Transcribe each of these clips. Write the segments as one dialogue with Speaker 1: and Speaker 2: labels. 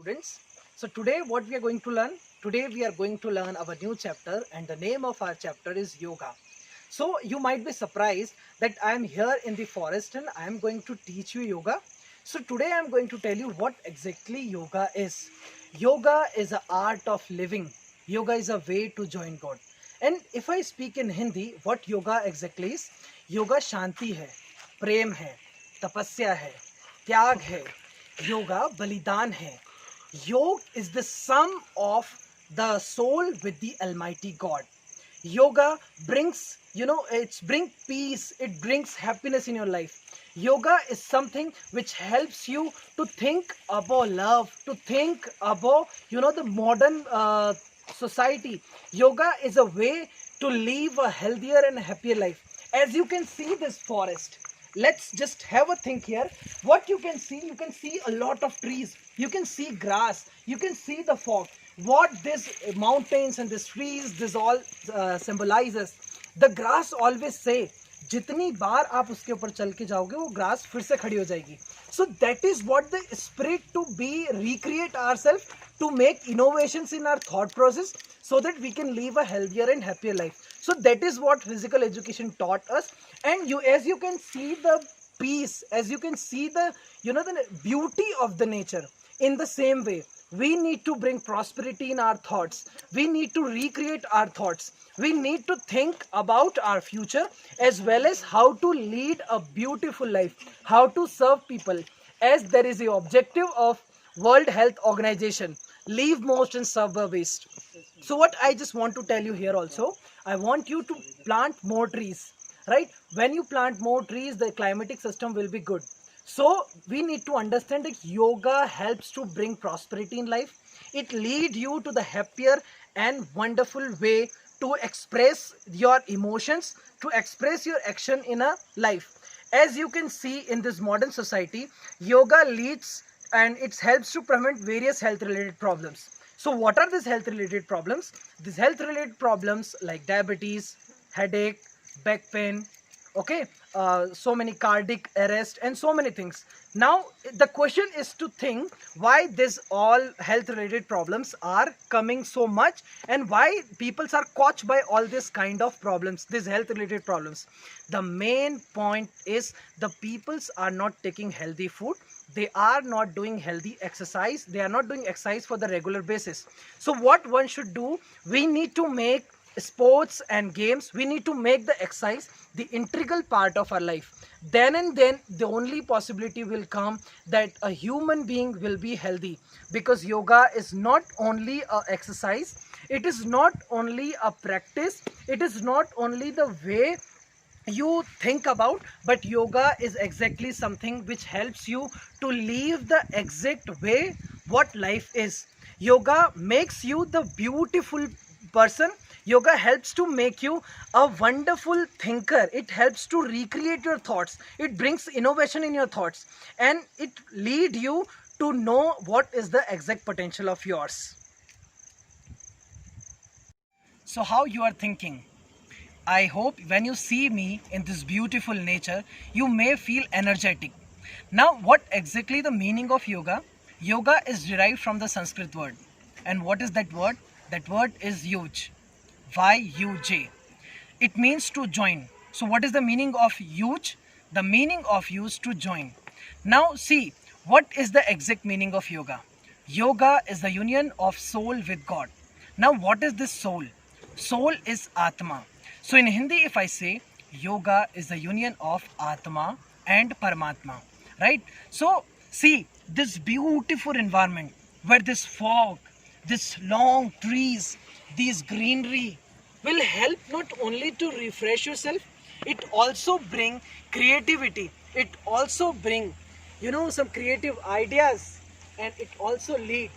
Speaker 1: students. So today what we are going to learn? Today we are going to learn our new chapter, and the name of our chapter is yoga. So you might be surprised that I am here in the forest and I am going to teach you yoga. So today I am going to tell you what exactly yoga is. Yoga is an art of living. Yoga is a way to join God. And if I speak in Hindi, what yoga exactly is? Yoga शांति है, प्रेम है, तपस्या है, त्याग है. Yoga बलिदान है. Yoga is the sum of the soul with the Almighty God. Yoga brings, it's bring peace, it brings happiness in your life. Yoga is something which helps you to think about love, to think about, the modern society. Yoga is a way to live a healthier and happier life. As you can see this forest, let's just have a think here. What you can see a lot of trees, you can see grass, you can see the fog. What this mountains and these trees, this all symbolizes. The grass always say, जितनी बार आप उसके ऊपर चल के जाओगे वो grass फिर से खड़ी हो जाएगी. So that is what the spirit to be recreate ourselves, to make innovations in our thought process so that we can live a healthier and happier life. So that is what physical education taught us. And as you can see the peace, as you can see the the beauty of the nature, in the same way we need to bring prosperity in our thoughts. We need to recreate our thoughts. We need to think about our future, as well as how to lead a beautiful life, how to serve people, as there is the objective of World Health Organization, leave most and serve the waste. So what I just want to tell you here also, I want you to plant more trees, right? When you plant more trees, the climatic system will be good. So we need to understand that yoga helps to bring prosperity in life. It leads you to the happier and wonderful way to express your emotions, to express your action in a life. As you can see in this modern society, yoga leads and it helps to prevent various health related problems. So what are these health related problems? These health related problems like diabetes, headache, back pain, okay, so many cardiac arrest and so many things. Now the question is to think why this all health related problems are coming so much, and why people are caught by all this kind of problems, these health related problems. The main point is the peoples are not taking healthy food, they are not doing healthy exercise, they are not doing exercise for the regular basis. So what one should do, we need to make sports and games, we need to make the exercise the integral part of our life. Then and then the only possibility will come that a human being will be healthy, because yoga is not only a exercise, it is not only a practice, it is not only the way you think about, but yoga is exactly something which helps you to live the exact way what life is. Yoga makes you the beautiful person. Yoga helps to make you a wonderful thinker. It helps to recreate your thoughts. It brings innovation in your thoughts, and it lead you to know what is the exact potential of yours. So how you are thinking? I hope when you see me in this beautiful nature, you may feel energetic. Now, what exactly the meaning of yoga? Yoga is derived from the Sanskrit word. And what is that word? That word is yuj. Y-U-J. It means to join. So what is the meaning of yuj? The meaning of yuj to join. Now see, what is the exact meaning of yoga? Yoga is the union of soul with God. Now what is this soul? Soul is Atma. So in Hindi, if I say, yoga is the union of Atma and Paramatma, right? So see, this beautiful environment where this fog, this long trees, these greenery will help not only to refresh yourself, it also bring creativity. It also bring, some creative ideas, and it also lead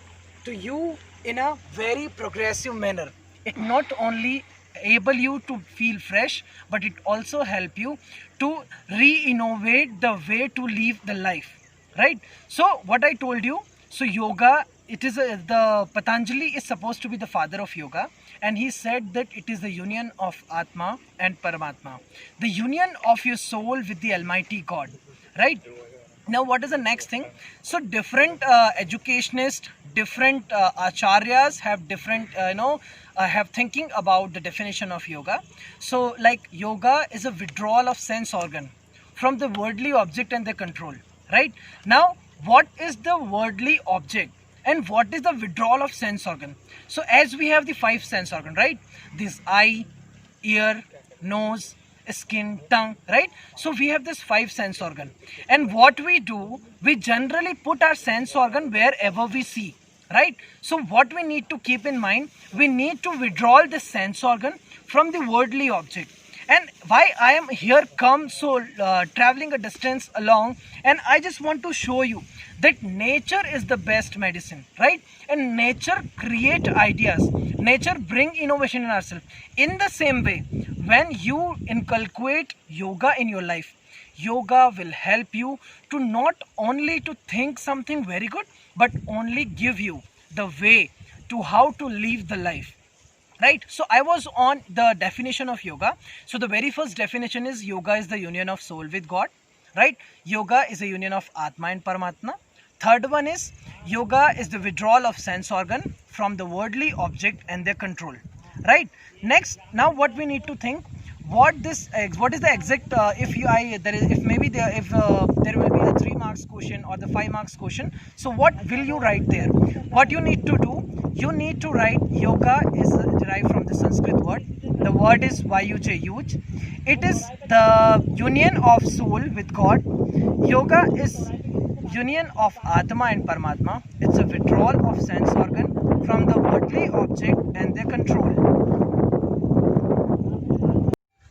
Speaker 1: to you in a very progressive manner. It not only able you to feel fresh, but it also help you to re-innovate the way to live the life, right? So what I told you, so yoga, it is the Patanjali is supposed to be the father of yoga, and he said that it is the union of Atma and Paramatma, the union of your soul with the Almighty God, right? Now what is the next thing? So different educationists, different acharyas have different have thinking about the definition of yoga. So like yoga is a withdrawal of sense organ from the worldly object and their control, right? Now what is the worldly object and what is the withdrawal of sense organ? So as we have the 5 sense organ, right? This eye, ear, nose, skin, tongue, right? So we have this 5 sense organ, and what we do, we generally put our sense organ wherever we see, right? So what we need to keep in mind, we need to withdraw the sense organ from the worldly object. And why I am here come so traveling a distance along, and I just want to show you that nature is the best medicine, right? And nature create ideas, nature bring innovation in ourselves. In the same way, when you inculcate yoga in your life, yoga will help you to not only to think something very good, but only give you the way to how to live the life, right? So I was on the definition of yoga. So the very first definition is yoga is the union of soul with God, right? Yoga is a union of Atma and Paramatma. Third one is yoga is the withdrawal of sense organ from the worldly object and their control, right? Next, now what we need to think, what is the exact if there will be a 3 marks question or the 5 marks question, so what will you write there? What you need to do, you need to write yoga is derived from the Sanskrit word. The word is Vayuj, yuj. It is the union of soul with God. Yoga is union of Atma and Paramatma. It's a withdrawal of sense organ from the worldly object and their control.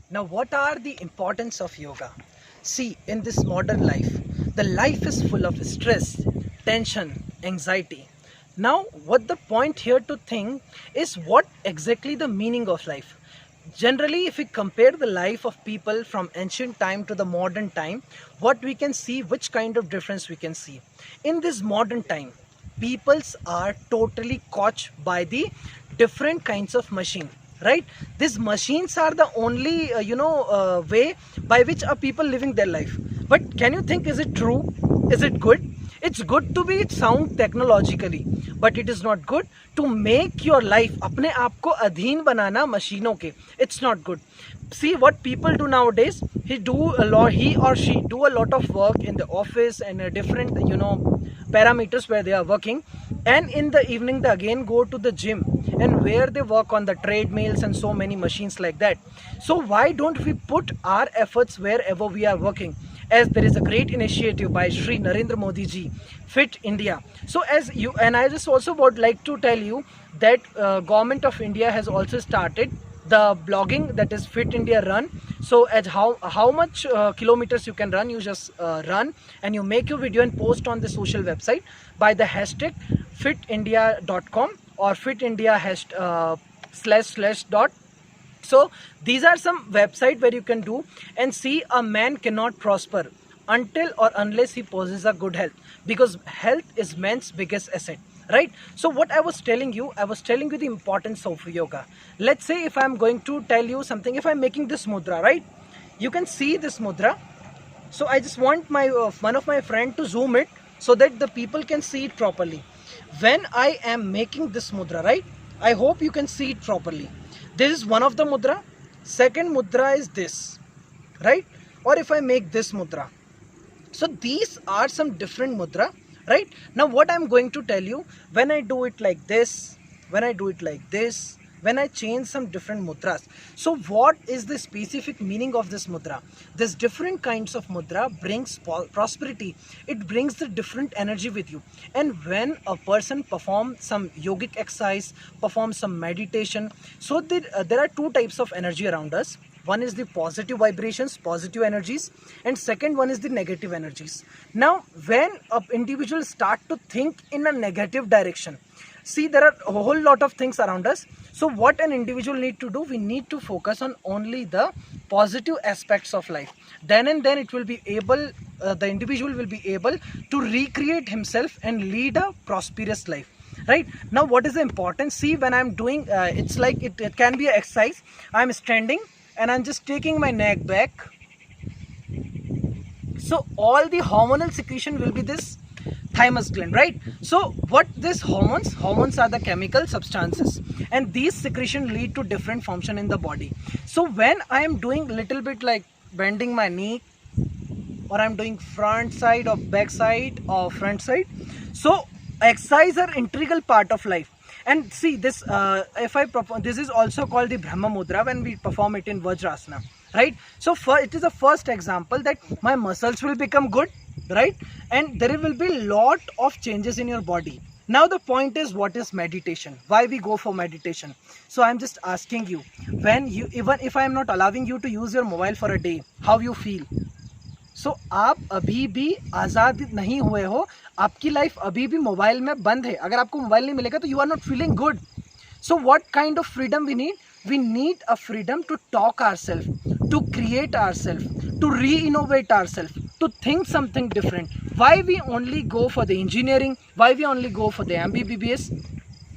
Speaker 1: Now what are the importance of yoga? See, in this modern life, the life is full of stress, tension, anxiety. Now what the point here to think is what exactly the meaning of life. Generally, if we compare the life of people from ancient time to the modern time, what we can see, which kind of difference we can see. In this modern time, peoples are totally caught by the different kinds of machine, right? These machines are the only way by which are people living their life. But can you think, is it true? Is it good? It's good to be sound technologically, but it is not good to make your life अपने आप को अधीन बनाना मशीनों के. It's not good. See what people do nowadays. He or she do a lot of work in the office and different parameters where they are working, and in the evening they again go to the gym and where they work on the treadmills and so many machines like that. So why don't we put our efforts wherever we are working? As there is a great initiative by Shri Narendra Modi ji, Fit India. So as you and I just also would like to tell you that government of India has also started the blogging, that is Fit India Run. So as how much kilometers you can run, you just run and you make your video and post on the social website by the hashtag fitindia.com or fitindia // So these are some website where you can do and see. A man cannot prosper until or unless he possesses a good health, because health is man's biggest asset, right? So what I was telling you the importance of yoga. Let's say if I'm going to tell you something, if I'm making this mudra, right? You can see this mudra. So I just want my one of my friend to zoom it so that the people can see it properly. When I am making this mudra, right? I hope you can see it properly. This is one of the mudra. Second mudra is this, right? Or if I make this mudra. So these are some different mudra, right? Now what I'm going to tell you, when I do it like this, when I do it like this, when I change some different mudras. So what is the specific meaning of this mudra? This different kinds of mudra brings prosperity. It brings the different energy with you. And when a person performs some yogic exercise, performs some meditation, so there are 2 types of energy around us. One is the positive vibrations, positive energies, and second one is the negative energies. Now when an individual start to think in a negative direction, see, there are a whole lot of things around us. So what an individual need to do, we need to focus on only the positive aspects of life. Then and then it will be able, the individual will be able to recreate himself and lead a prosperous life. Right now, what is the importance? See, when I'm doing, it's like it can be an exercise. I'm standing and I'm just taking my neck back. So all the hormonal secretion will be this thymus gland, right? So what this hormones are the chemical substances, and these secretion lead to different function in the body. So when I am doing little bit like bending my knee, or I'm doing front side or back side or front side, so exercise are integral part of life. And see this, if I perform, this is also called the Brahma Mudra when we perform it in Vajrasana, right? So it is the first example that my muscles will become good, right? And there will be lot of changes in your body. Now the point is, what is meditation? Why we go for meditation? So I'm just asking you, when you, even if I am not allowing you to use your mobile for a day, how you feel? सो आप अभी भी आज़ाद नहीं हुए हो, आपकी life अभी भी mobile में बंद है. अगर आपको मोबाइल नहीं मिलेगा तो you are not feeling good. So what kind of freedom we need? We need a freedom to talk ourselves, to create ourselves, to re-innovate ourselves, to think something different. Why we only go for the engineering? Why we only go for the MBBS?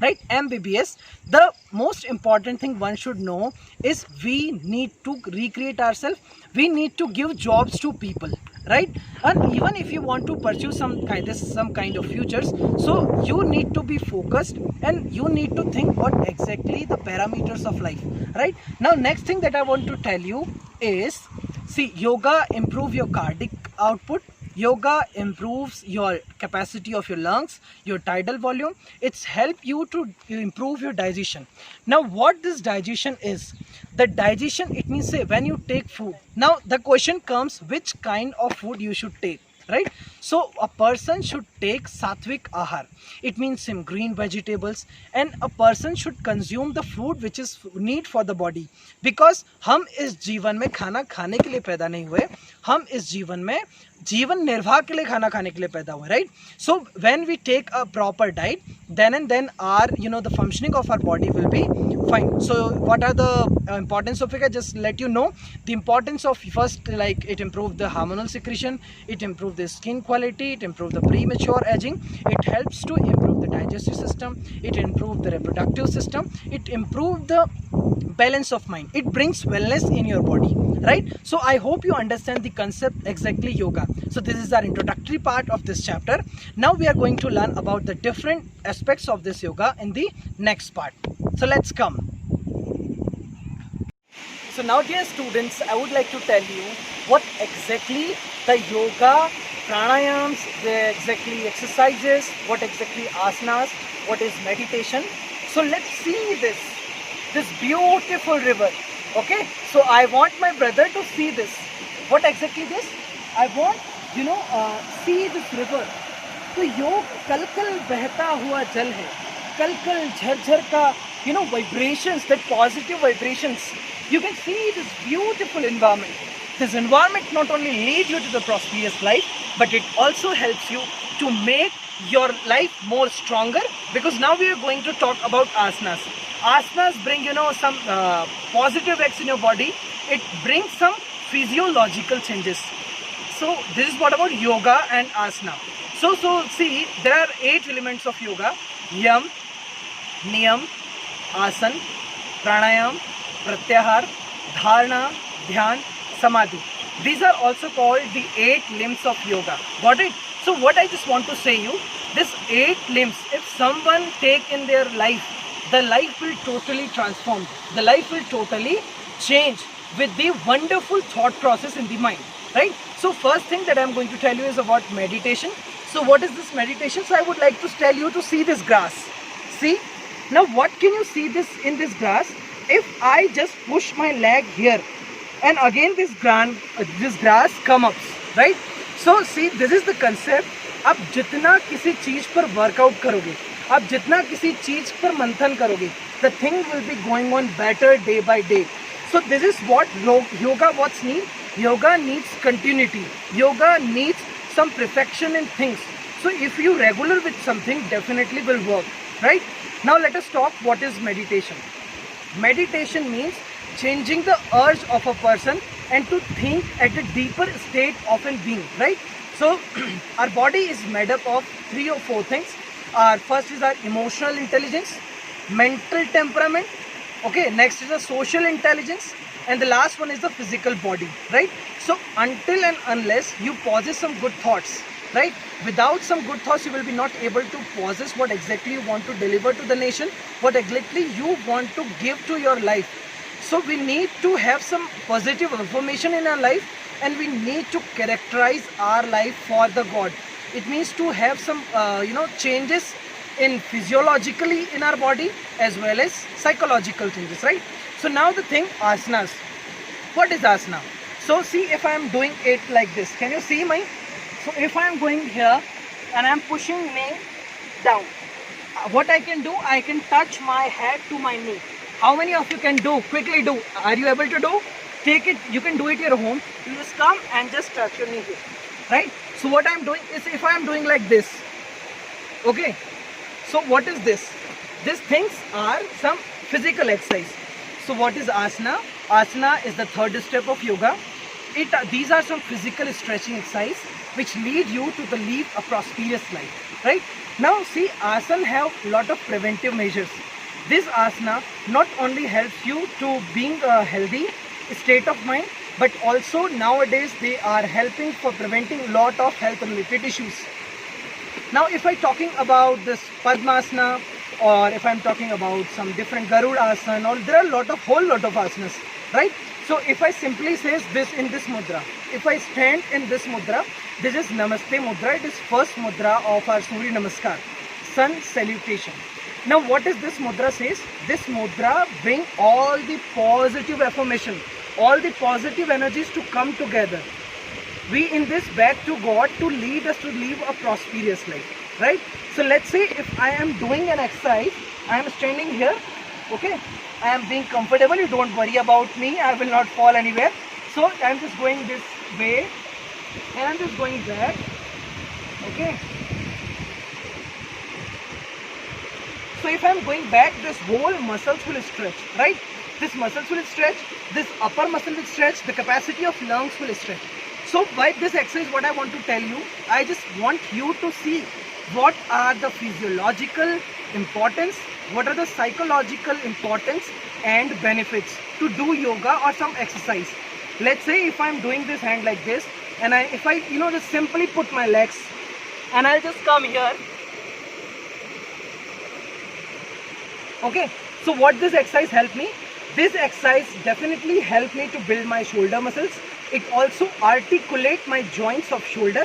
Speaker 1: Right? MBBS, the most important thing one should know is we need to recreate ourselves. We need to give jobs to people, right? And even if you want to pursue some kind of futures, so you need to be focused and you need to think what exactly the parameters of life, right? Now next thing that I want to tell you is, see, yoga improve your cardiac output. Yoga improves your capacity of your lungs, your tidal volume. It's help you to improve your digestion. Now what this digestion is? The digestion, it means, say, when you take food. Now the question comes, which kind of food you should take, right? So a person should take sattvic ahar. It means some green vegetables, and a person should consume the food which is need for the body. Because हम इस जीवन में खाना खाने के लिए पैदा नहीं हुए, हम इस जीवन में जीवन निर्वाह के लिए खाना खाने के लिए पैदा हुए, right? So when we take a proper diet, then and then our, the functioning of our body will be fine. So what are the importance of it? I just let you know the importance of, first, like, it improves the hormonal secretion, it improves the skin quality, it improves the premature aging, it helps to improve the digestive system, it improves the reproductive system, it improves the balance of mind, it brings wellness in your body, right? So I hope you understand the concept exactly yoga. So this is our introductory part of this chapter. Now we are going to learn about the different aspects of this yoga in the next part. So let's come. So now, dear students, I would like to tell you what exactly the yoga, pranayams, the exactly exercises, what exactly asanas, what is meditation. So let's see this beautiful river. Okay, so I want my brother to see this. What exactly this? I want, see this river. तो योग कल कल बहता हुआ जल है, कल कल झरझर का, vibrations, that positive vibrations. You can see this beautiful environment. This environment not only leads you to the prosperous life, but it also helps you to make your life more stronger. Because now we are going to talk about asanas. Asanas bring, some positive effects in your body. It brings some physiological changes. So this is what about yoga and asana. So see, there are 8 elements of yoga: yam, niyam, asan, pranayam, pratyahar, dharana, dhyan, samadhi. These are also called the 8 limbs of yoga. Got it? So what I just want to say you, this 8 limbs, if someone take in their life, the life will totally transform. The life will totally change with the wonderful thought process in the mind, right? So first thing that I am going to tell you is about meditation. So what is this meditation? So I would like to tell you to see this grass. See? Now what can you see this in this grass? If I just push my leg here, and again this grass comes up, right? So see, this is the concept. आप जितना किसी चीज पर workout करोगे, आप जितना किसी चीज पर मंथन करोगे, the thing will be going on better day by day. So this is what yoga what's need. Yoga needs continuity. Yoga needs some perfection in things. So if you regular with something, definitely will work, right? Now let us talk what is meditation. Meditation means changing the urge of a person and to think at a deeper state of a being, right? So our body is made up of 3 or 4 things. Our first is our emotional intelligence, mental temperament. Okay, next is a social intelligence, and the last one is the physical body, right? So until and unless you possess some good thoughts, right, without some good thoughts you will be not able to possess what exactly you want to deliver to the nation, what exactly you want to give to your life. So we need to have some positive information in our life, and we need to characterize our life for the God. It means to have some changes in physiologically in our body as well as psychological changes, right? So now the thing, asanas. What is asana? So see, if I am doing it like this, can you see my? So if I am going here and I am pushing knee down, what I can do, I can touch my head to my knee. How many of you can do? Quickly do. Are you able to do? Take it. You can do it at home. You just come and just touch your knee here, right? So what I am doing is, if I am doing like this, okay. So what is this? These things are some physical exercise. So what is asana? Asana is the third step of yoga. These are some physical stretching exercise which lead you to live a prosperous life, right? Now see, asana have lot of preventive measures. This asana not only helps you to being a healthy state of mind, but also nowadays they are helping for preventing lot of health related issues. Now if I talking about this Padmasana, or if I'm talking about some different Garuda asana, or there are whole lot of asanas, right? So if I simply says this in this mudra, if I stand in this mudra, this is Namaste mudra. It is first mudra of our Surya Namaskar, sun salutation. Now what is this mudra says? This mudra bring all the positive affirmation, all the positive energies to come together. We in this back to God to lead us to live a prosperous life, right? So let's say if I am doing an exercise, I am standing here, okay, I am being comfortable, you don't worry about me, I will not fall anywhere. So I am just going this way and I am just going back, okay. So if I am going back, this whole muscles will stretch, right? This muscles will stretch, this upper muscle will stretch, the capacity of lungs will stretch. So by this exercise, what I want to tell you, I just want you to see what are the physiological importance, what are the psychological importance and benefits to do yoga or some exercise. Let's say if I'm doing this hand like this, and if I just simply put my legs and I'll just come here, okay. So what this exercise helped me? This exercise definitely helped me to build my shoulder muscles. It also articulate my joints of shoulder.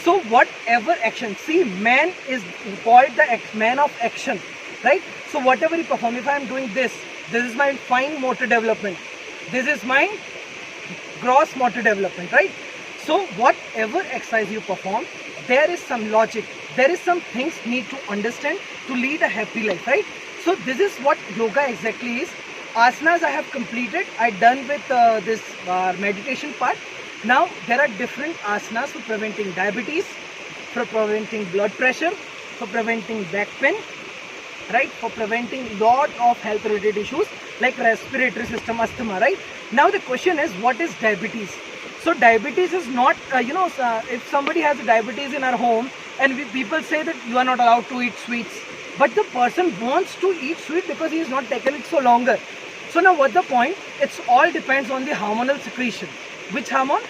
Speaker 1: So whatever action, see, man is called the man of action, right? So whatever you perform, if I am doing this is my fine motor development, this is my gross motor development, right? So whatever exercise you perform, there is some logic, there is some things need to understand to lead a happy life, right? So this is what yoga exactly is. Asanas I have completed. I done with this meditation part. Now there are different asanas for preventing diabetes, for preventing blood pressure, for preventing back pain, right? For preventing lot of health related issues like respiratory system, asthma, right? Now the question is, what is diabetes? So diabetes is not, if somebody has diabetes in our home and people say that you are not allowed to eat sweets, but the person wants to eat sweet because he is not taken it so longer. So now what's the point? It's all depends on the hormonal secretion. Which hormone?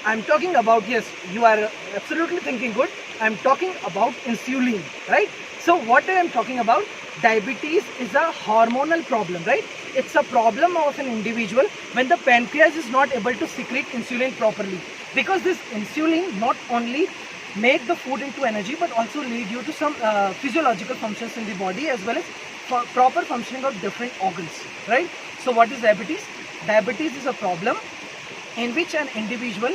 Speaker 1: I'm talking about, yes, you are absolutely thinking good. I'm talking about insulin, right? So what I am talking about, diabetes is a hormonal problem, right? It's a problem of an individual when the pancreas is not able to secrete insulin properly. Because this insulin not only make the food into energy but also lead you to some physiological functions in the body as well as proper functioning of different organs, right? So what is diabetes? Diabetes is a problem in which an individual,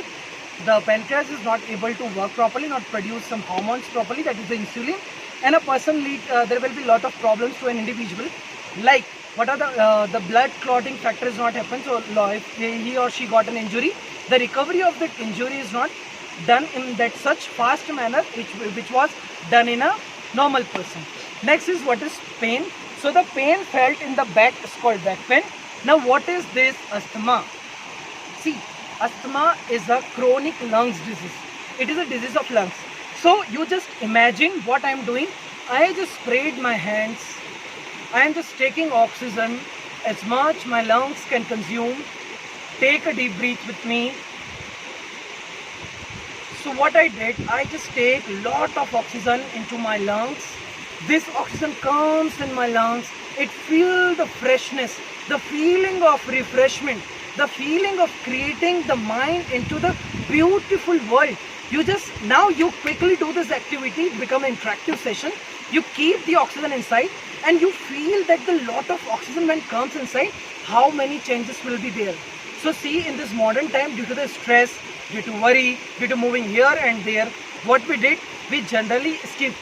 Speaker 1: the pancreas is not able to work properly, not produce some hormones properly, that is the insulin, and a person there will be lot of problems to an individual, like what are the blood clotting factor is not happen. So if he or she got an injury, the recovery of that injury is not done in that such fast manner which was done in a normal person. Next is what is pain. So the pain felt in the back is called back pain. Now what is this asthma? See, asthma is a chronic lungs disease. It is a disease of lungs. So you just imagine what I am doing. I just sprayed my hands. I am just taking oxygen as much my lungs can consume. Take a deep breath with me. So what I did, I just take lot of oxygen into my lungs. This oxygen comes in my lungs. It feels the freshness, the feeling of refreshment, the feeling of creating the mind into the beautiful world. Now you quickly do this activity, it become an interactive session. You keep the oxygen inside and you feel that the lot of oxygen when comes inside, how many changes will be there. So see, in this modern time, due to the stress, due to worry, due to moving here and there, what we did, we generally skip.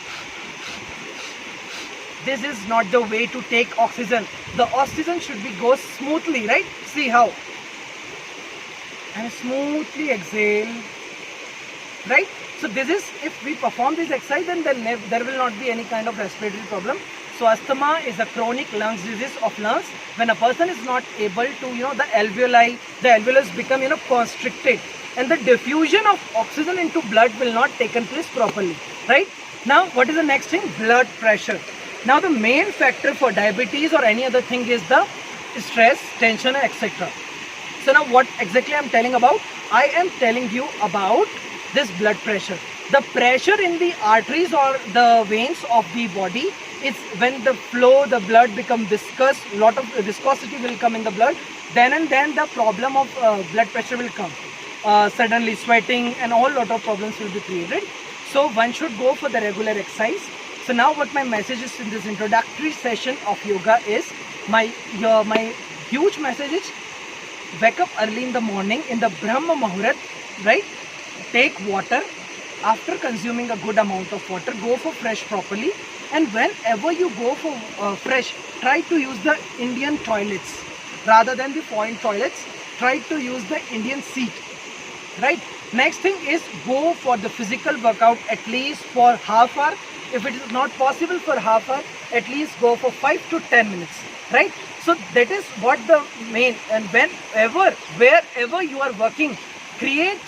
Speaker 1: This is not the way to take oxygen. The oxygen should be go smoothly, right? See how. And smoothly exhale, right? So this is, if we perform this exercise, then there will not be any kind of respiratory problem. So asthma is a chronic lungs disease of lungs. When a person is not able to, the alveolus become, constricted, and the diffusion of oxygen into blood will not taken place properly, right? Now, what is the next thing? Blood pressure. Now, the main factor for diabetes or any other thing is the stress, tension, etc. So now, what exactly I am telling about? I am telling you about this blood pressure. The pressure in the arteries or the veins of the body is when the flow, the blood become viscous, lot of viscosity will come in the blood, then and then the problem of blood pressure will come. Suddenly sweating and all lot of problems will be created. So one should go for the regular exercise. So now what my message is in this introductory session of yoga is, my huge message is, wake up early in the morning in the Brahma Muhurat, right? Take water. After consuming a good amount of water, go for fresh properly. And whenever you go for fresh, try to use the Indian toilets rather than the foreign toilets. Try to use the Indian seat, right? Next thing is, go for the physical workout at least for half hour. If it is not possible for half hour, at least go for 5 to 10 minutes, right? So that is what the main, and wherever you are working, create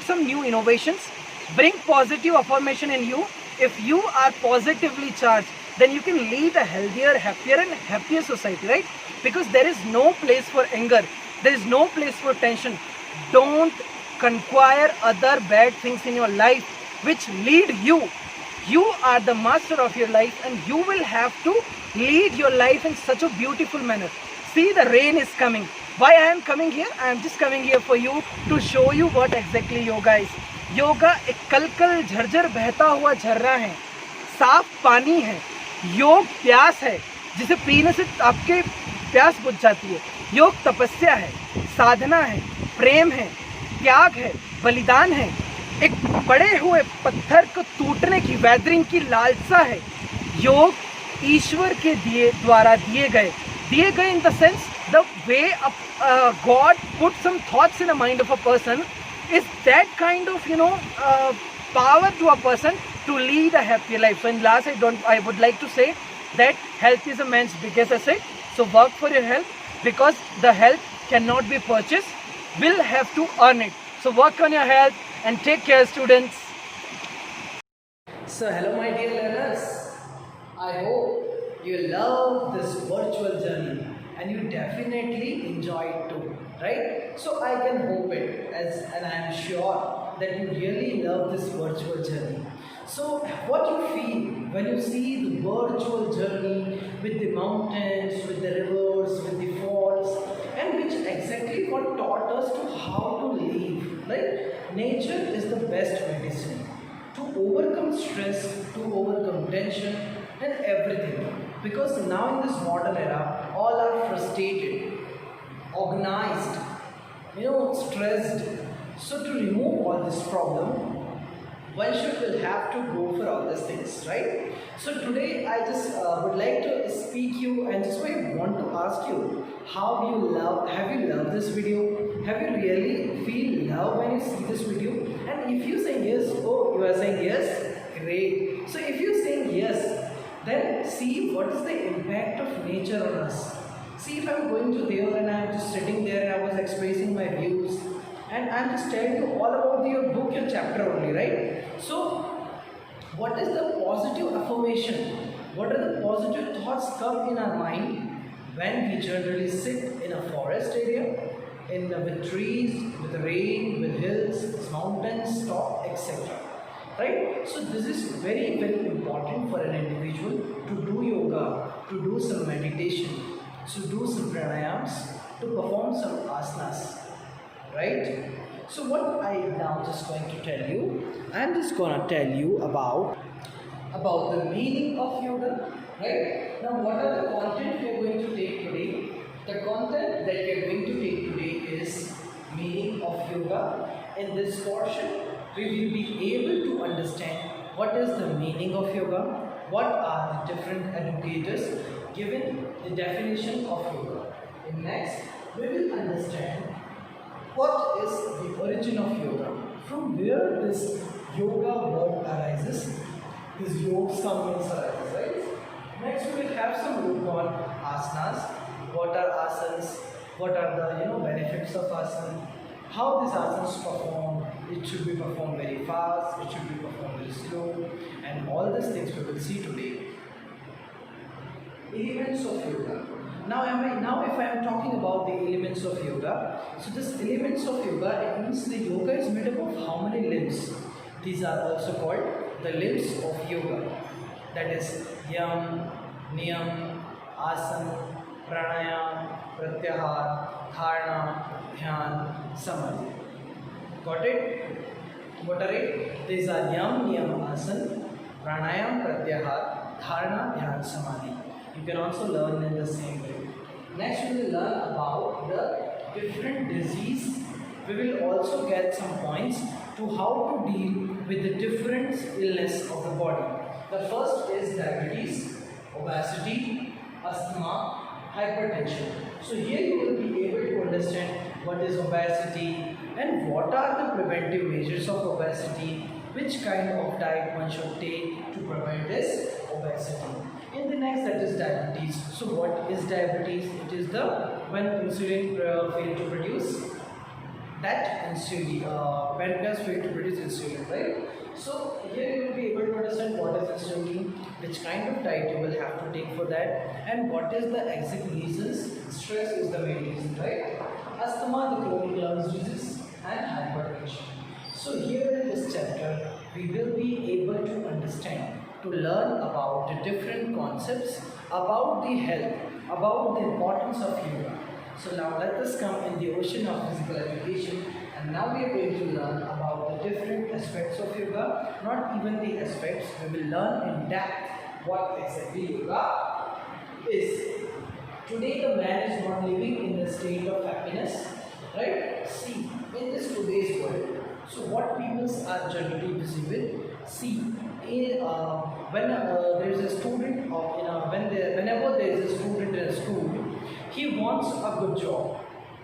Speaker 1: some new innovations, bring positive affirmation in you. If you are positively charged, then you can lead a healthier, happier society, right? Because there is no place for anger, there is no place for tension. Don't conquer other bad things in your life which lead you. You are the master of your life and you will have to lead your life in such a beautiful manner. See, the rain is coming. Why I am coming here? I am just coming here for you to show you what exactly yoga is. Yoga एक कल झरझर बहता हुआ झरना है, साफ पानी है. योग प्यास है, जिसे पीने से आपके प्यास बुझ जाती है. योग तपस्या है, साधना है, प्रेम है, त्याग है, बलिदान है. एक पड़े हुए पत्थर को टूटने की, वेदरिंग की लालसा है. योग ईश्वर के द्वारा दिए गए in the sense, the way God put some thoughts in the mind of a person is that kind of power to a person to lead a happy life. So in last, I would like to say that health is a man's biggest asset. So work for your health, because the health cannot be purchased. We'll have to earn it. So work on your health and take care, students. So hello my dear learners. I hope you love this virtual journey and you definitely enjoy it too, right? So I can hope it, and I am sure that you really love this virtual journey. So what you feel when you see the virtual journey with the mountains, with the rivers, with the falls, and which exactly what taught us to how to live, right? Nature is the best medicine to overcome stress, to overcome tension and everything. Because now in this modern era, all are frustrated, organized, stressed. So to remove all this problem, one will have to go for all these things, right? So today I just would like to speak you and just want to ask you, have you loved this video? Have you really feel love when you see this video? And if you say yes, oh, you are saying yes, great. So if you saying yes, then see what is the impact of nature on us. See, if I'm going to there and I'm just sitting there and I was expressing my views and I'm just telling you all about your book, your chapter only, right? So, what is the positive affirmation? What are the positive thoughts come in our mind when we generally sit in a forest area, with trees, with rain, with hills, mountains, top, etc. Right? So this is very, very important for an individual to do yoga, to do some meditation, to do some pranayams, to perform some asanas. Right? So what I now just going to tell you, I'm just gonna tell you about the meaning of yoga. Right? Now what are the content we are going to take today? The content that we are going to take today is meaning of yoga. In this portion, we will be able to understand what is the meaning of yoga, what are the different educators given the definition of yoga. In next, we will understand what is the origin of yoga, from where this yoga word arises, this yoga some means arises, right? Next, we will have some look on asanas. What are asanas? What are the benefits of asana? How these asanas perform? It should be performed very fast. It should be performed very slow, and all these things we will see today. Elements of yoga. Now if I am talking about the elements of yoga, so this elements of yoga, it means the yoga is made up of how many limbs? These are also called the limbs of yoga. That is yam, niyam, asana, pranayam, pratyahar, dharana, dhyan, samadhi. Got it? What are it? These are yam, niyam, asana, pranayam, pratyahar, dharana, dhyan, samadhi. You can also learn in the same way. Next, we will learn about the different disease. We will also get some points to how to deal with the different illness of the body. The first is diabetes, obesity, asthma, hypertension. So here you will be able to understand what is obesity and what are the preventive measures of obesity, which kind of diet one should take to prevent this obesity. In the next, that is diabetes. So what is diabetes? It is the when insulin fail to produce that insulin, pancreas fail to produce insulin, right? So here you will be able to understand what is insulin, which kind of diet you will have to take for that, and what is the exact reasons. Stress is the main reason, right? Asthma, the chronic lungs disease, and hypertension. So here in this chapter, we will be able to understand, to learn about the different concepts about the health, about the importance of yoga. So now let us come in the ocean of physical education, and now we are going to learn about the different aspects of yoga. Not even the aspects, we will learn in depth what exactly yoga is. Today the man is not living in a state of happiness, right? See, in this today's world, so what people are generally busy with? See, when there is a student, or whenever there is a student in a school, he wants a good job.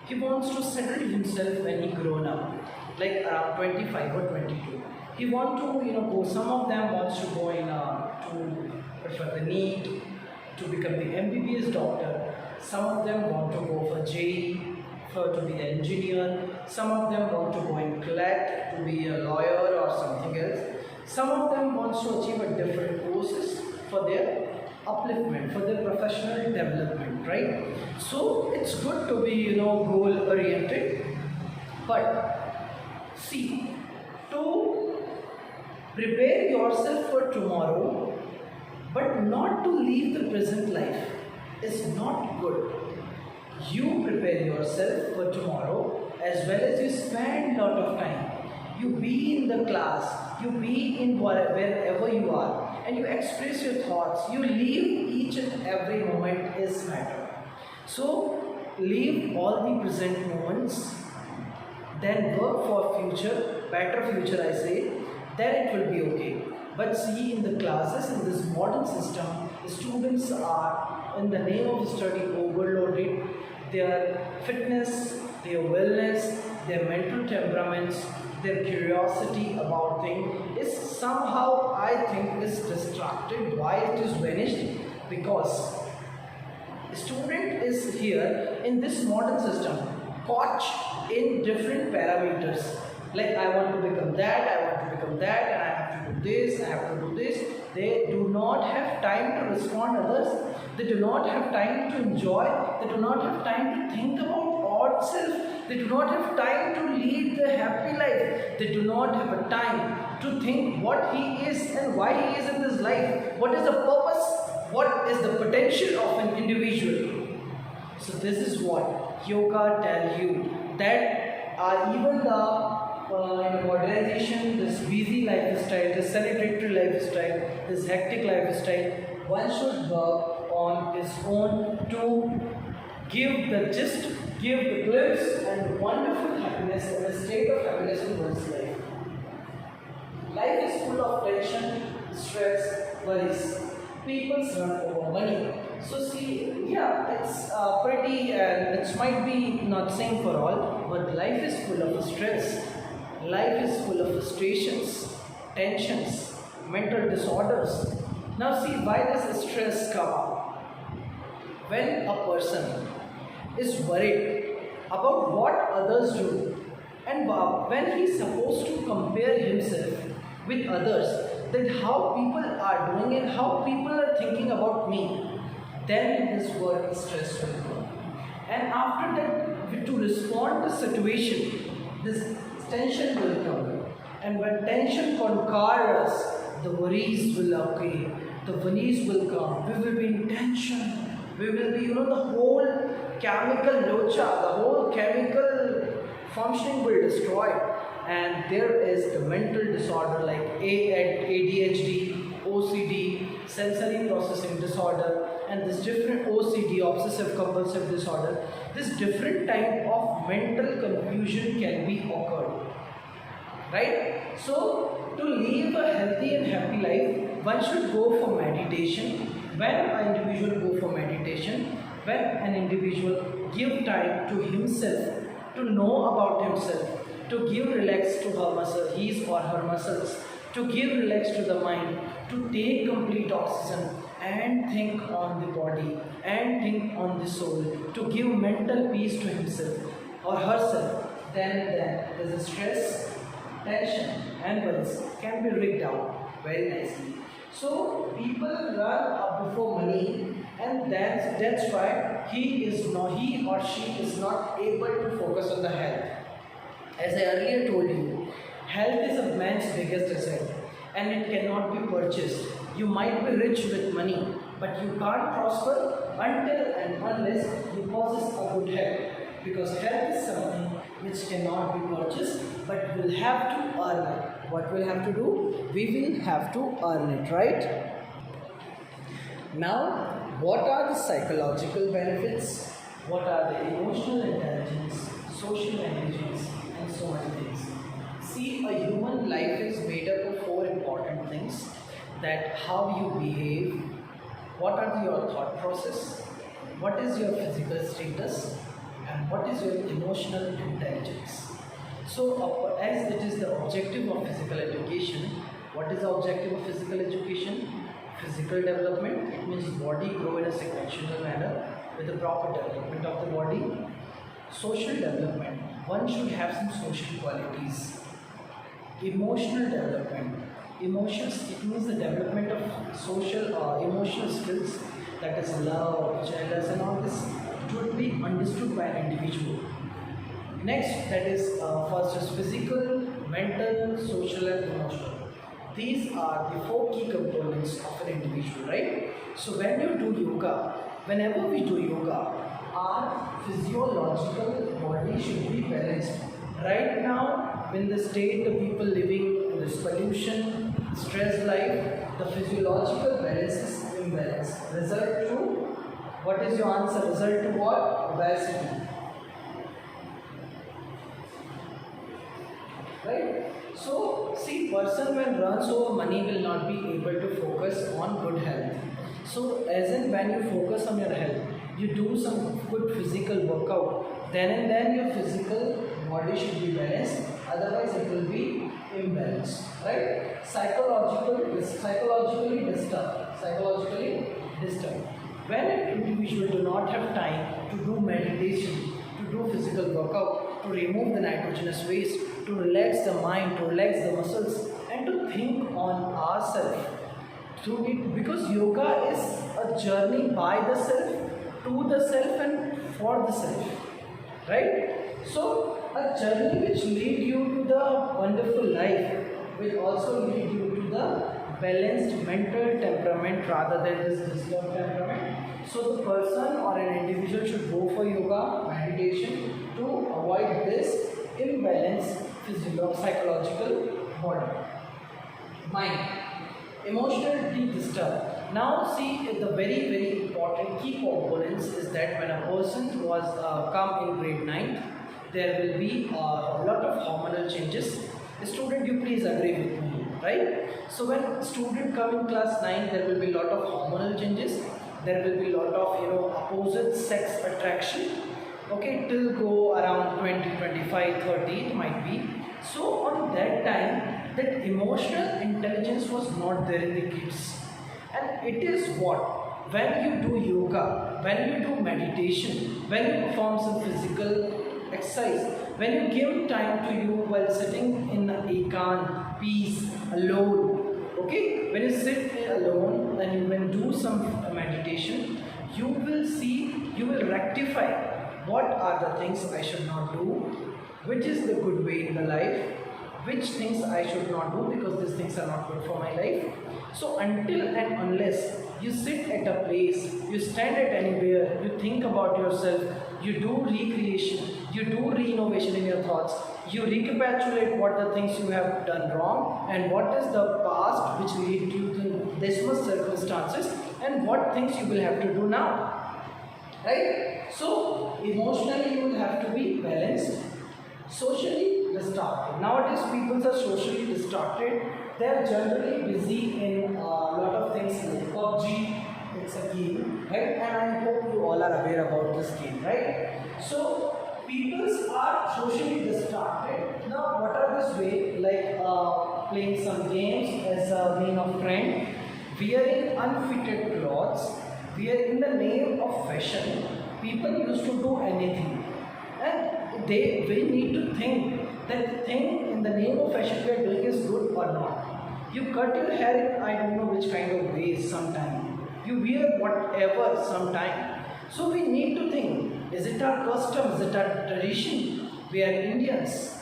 Speaker 1: He wants to settle himself when he grown up, like around 25 or 22. He want to go. Some of them wants to go in for the NEET to become the MBBS doctor. Some of them want to go for JEE to be the engineer. Some of them want to go in CLET to be a lawyer or something else. Some of them wants to achieve a different courses for their upliftment, for their professional development, right? So it's good to be goal oriented, but see, to prepare yourself for tomorrow but not to leave the present life is not good. You prepare yourself for tomorrow as well as you spend lot of time. You be in the class, you be in wherever you are, and you express your thoughts. You live each and every moment is matter. So live all the present moments, then work for future, better future I say, then it will be okay. But see, in the classes, in this modern system, the students are in the name of study overloaded. Their fitness, their wellness, their mental temperaments, their curiosity about things is somehow, I think, is distracted. Why it is vanished? Because the student is here in this modern system, caught in different parameters. Like I want to become that, I want to become that, and I have to do this, I have to do this. They do not have time to respond to others. They do not have time to enjoy. They do not have time to think about ourselves. They do not have time to lead the happy life. They do not have a time to think what he is and why he is in this life. What is the purpose? What is the potential of an individual? So this is what yoga tells you, that even in modernization, this busy lifestyle, this celebratory lifestyle, this hectic lifestyle, one should work on his own to give the gist, give the glimpse and wonderful happiness and a state of happiness in one's life. Life is full of tension, stress, worries. People run over money. So see, yeah, it's pretty, and it might be not same for all, but life is full of stress. Life is full of frustrations, tensions, mental disorders. Now see, why does stress come up? When a person is worried about what others do, and when he is supposed to compare himself with others, that how people are doing and how people are thinking about me, then his work stress will come. And after that, to respond to situation, this tension will come. And when tension conquers us, the worries will occur, the worries will come, we will be in tension, we will be, the whole chemical locha, the whole chemical functioning will destroy. And there is the mental disorder like ADHD, OCD, sensory processing disorder, and this different OCD, obsessive compulsive disorder. This different type of mental confusion can be occurred, right? So to live a healthy and happy life, one should go for meditation. When an individual go for meditation, when an individual give time to himself, to know about himself, to give relax to her muscle, his or her muscles, to give relax to the mind, to take complete oxygen and think on the body and think on the soul, to give mental peace to himself or herself, then the stress, tension and worries can be rigged out very nicely. So people run up before money, and that's why he or she is not able to focus on the health. As I earlier told you, health is a man's biggest asset and it cannot be purchased. You might be rich with money, but you can't prosper until and unless you possess a good health. Because health is something which cannot be purchased, but we'll have to earn it. What we'll have to do? We will have to earn it, right? Now, what are the psychological benefits? What are the emotional intelligence, social intelligence, and so many things? See, a human life is made up of four important things: that how you behave, what are your thought process, what is your physical status, and what is your emotional intelligence. So, as it is the objective of physical education, what is the objective of physical education? Physical development, it means body grow in a sequential manner with the proper development of the body. Social development, one should have some social qualities. Emotional development, emotions, it means the development of social emotional skills, that is love, jealous and all this, it would be understood by an individual. Next, that is first is physical, mental, social and emotional. These are the four key components of an individual, right? So when you do yoga, whenever we do yoga, our physiological body should be balanced. Right now, in the state of people living in this pollution, stress life, the physiological balance is imbalanced. Result to, what is your answer? Result to what? Obesity. Right? So, see, person when runs over money will not be able to focus on good health. So, as in when you focus on your health, you do some good physical workout, then and then your physical body should be balanced, otherwise it will be imbalanced, right? Psychologically disturbed. When an individual do not have time to do meditation, to do physical workout, to remove the nitrogenous waste, to relax the mind, to relax the muscles, and to think on ourselves through it, because yoga is a journey by the self, to the self and for the self. right? So a journey which lead you to the wonderful life will also lead you to the balanced mental temperament rather than this disturbed temperament. So the person or an individual should go for yoga, meditation to avoid this imbalance psychological body. Mind, emotionally disturbed. Now see the very important key components is that when a person was come in grade 9, there will be a lot of hormonal changes. Student, you please agree with me, right? So when student come in class 9, there will be a lot of hormonal changes. There will be a lot of opposite sex attraction. Okay, till go around 20, 25, 30 it might be. So on that time, that emotional intelligence was not there in the kids. And it is what? When you do yoga, when you do meditation, when you perform some physical exercise, when you give time to you while sitting in ekan, peace, alone, okay? When you sit alone and when you do some meditation, you will see, you will rectify what are the things I should not do, which is the good way in the life, which things I should not do because these things are not good for my life. So until and unless you sit at a place, you stand at anywhere, you think about yourself, you do recreation, you do renovation in your thoughts, you recapitulate what the things you have done wrong and what is the past which lead you to this much circumstances and what things you will have to do now, right? So emotionally you will have to be balanced. Socially distracted. Nowadays people are socially distracted. They are generally busy in a lot of things like PUBG, it's a game, right? And I hope you all are aware about this game, right? So people are socially distracted. Now what are this way? Like playing some games as a being a friend, wearing unfitted clothes, in the name of fashion, people used to do anything. And we need to think that thing in the name of fashion we are doing is good or not. You cut your hair in I don't know which kind of ways sometime. You wear whatever sometime. So we need to think, is it our custom, is it our tradition? We are Indians.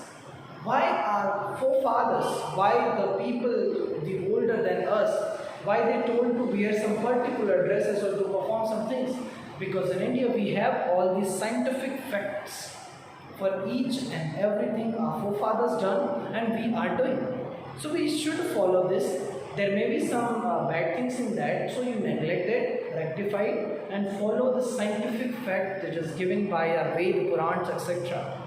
Speaker 1: Why our forefathers, why the people, the older than us, why they told to wear some particular dresses or to perform some things? Because in India we have all these scientific facts for each and everything our forefathers done and we are doing. So we should follow this. There may be some bad things in that, so you neglect it, rectify it and follow the scientific fact that is given by our Ved, Purans, etc.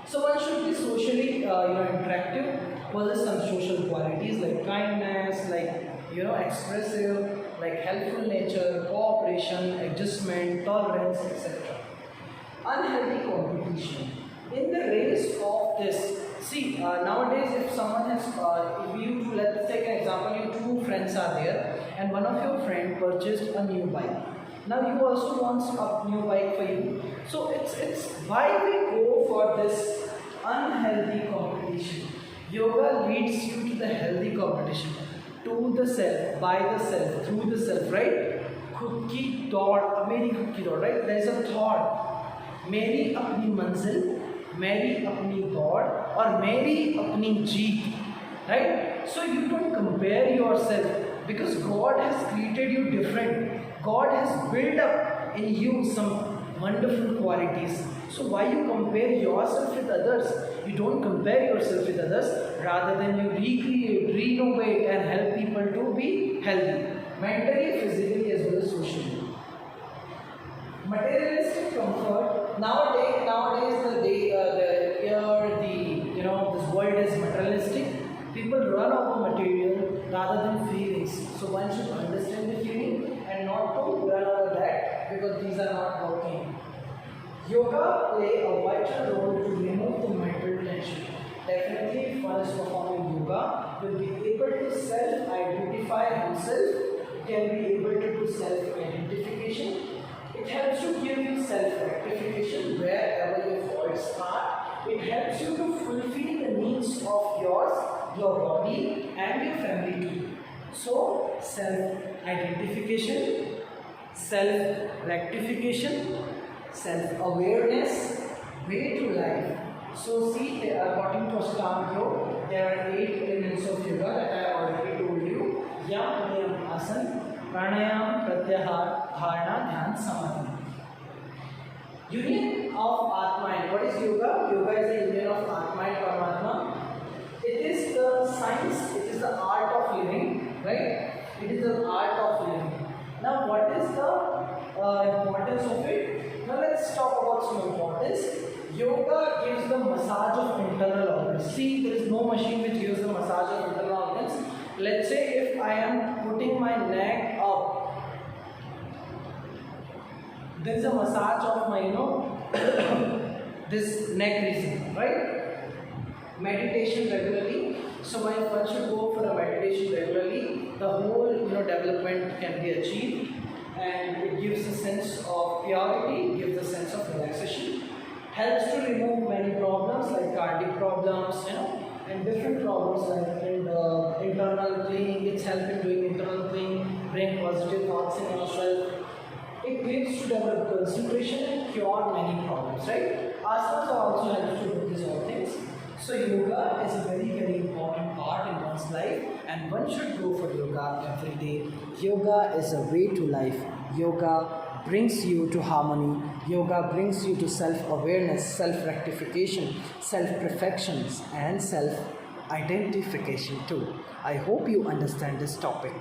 Speaker 1: So one should be socially interactive, possess some social qualities like kindness, like expressive, like helpful nature, cooperation, adjustment, tolerance, etc. Unhealthy competition. In the race of this, see nowadays if someone has, if you two, let's take an example, you two friends are there and one of your friend purchased a new bike. Now you also want a new bike for you. So it's why we go for this unhealthy competition. Yoga leads you to the healthy competition, to the self, by the self, through the self, right? खुद की दौड़, मेरी खुद की दौड़, right? There is a thought. मेरी अपनी मंजिल, मेरी अपनी दौड़ और मेरी अपनी जीत, right? So you don't compare yourself because God has created you different. God has built up in you some wonderful qualities. So why you compare yourself with others? You don't compare yourself with others, rather than you recreate, renovate and help people to be healthy, mentally, physically as well as socially. Materialistic comfort. Nowadays this world is materialistic. People run over material rather than feelings. So one should understand the feeling and not to run over that because these are not working. Yoga play a vital role to remove the mental tension. Definitely, if one is performing yoga, will be able to self-identify himself, can be able to do self-identification. It helps to give you self-rectification wherever your faults are. It helps you to fulfill the needs of yours, your body and your family too. So, self-identification, self-rectification, self-awareness, way to life. So see, according to Ashtanga Yoga, there are 8 elements of yoga that I already told you. Yam, Niyam, Asan, Pranayam, Pratyahar, Dharana, Dhyan, Samadhi. Union of Atma and what is yoga? Yoga is the union of Atma and Paramatma. It is the science, it is the art of living, right? It is the art of living. Now what is the importance of it? Now let's talk about some importance. Yoga gives the massage of internal organs. See, there is no machine which gives the massage of internal organs. Let's say if I am putting my neck up, there is a massage of my, this neck region, right? Meditation regularly. So while one should go for a meditation regularly, the whole, development can be achieved, and it gives a sense of purity, gives a sense of relaxation, helps to remove many problems like cardiac problems, and different problems like internal cleaning. It's helping doing internal cleaning, bring positive thoughts in yourself. It gives to develop concentration and cure many problems, right? Asanas also helps to do these all things. So yoga is a very, very important part in one's life, and one should go for yoga every day. Yoga is a way to life. Yoga brings you to harmony. Yoga brings you to self-awareness, self-rectification, self-perfections, and self-identification too. I hope you understand this topic.